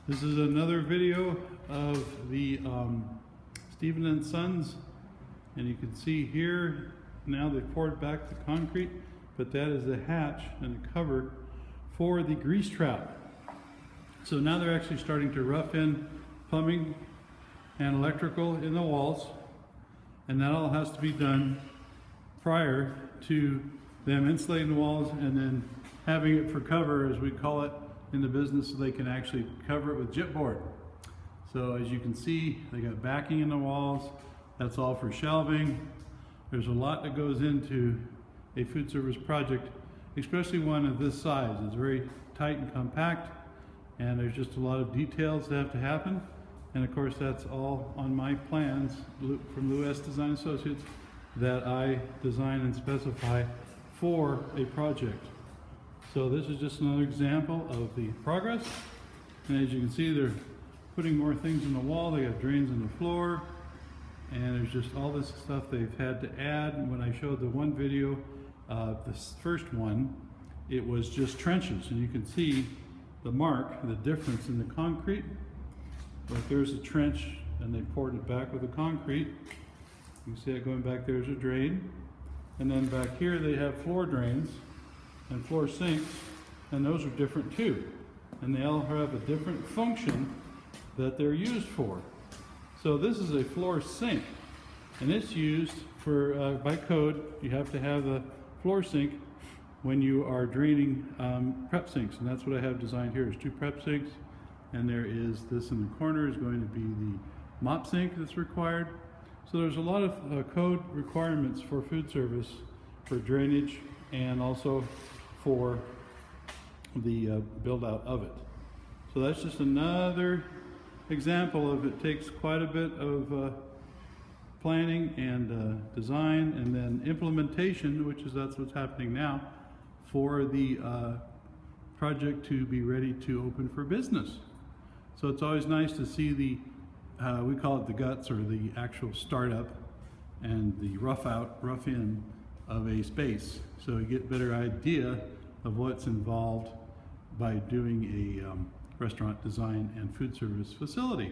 This is another video of the Stephen and Sons, and you can see here now they've poured back the concrete, but that is the hatch and the cover for the grease trap. So now they're actually starting to rough in plumbing and electrical in the walls, and that all has to be done prior to them insulating the walls and then having it for cover, as we call it in the business, so they can actually cover it with gypboard. So as you can see, they got backing in the walls. That's all for shelving. There's a lot that goes into a food service project, especially one of this size. It's very tight and compact, and there's just a lot of details that have to happen. And of course, that's all on my plans from Lewis Design Associates that I design and specify for a project. So this is just another example of the progress. And as you can see, they're putting more things in the wall. They got drains in the floor, and there's just all this stuff they've had to add. And when I showed the one video, this first one, it was just trenches, and you can see the mark, the difference in the concrete. Like there's a trench, and they poured it back with the concrete. You can see it going back. There's a drain, and then back here they have floor drains and floor sinks, and those are different too, and they all have a different function that they're used for. So this is a floor sink, and it's used for by code you have to have a floor sink when you are draining prep sinks, and that's what I have designed here. Is 2 prep sinks, and there is this in the corner is going to be the mop sink that's required. So there's a lot of code requirements for food service, for drainage, and also for the build out of it. So that's just another example of it takes quite a bit of planning and design, and then implementation, which is that's what's happening now, for the project to be ready to open for business. So it's always nice to see the we call it the guts, or the actual startup, and the rough in of a space, so you get a better idea of what's involved by doing a restaurant design and food service facility.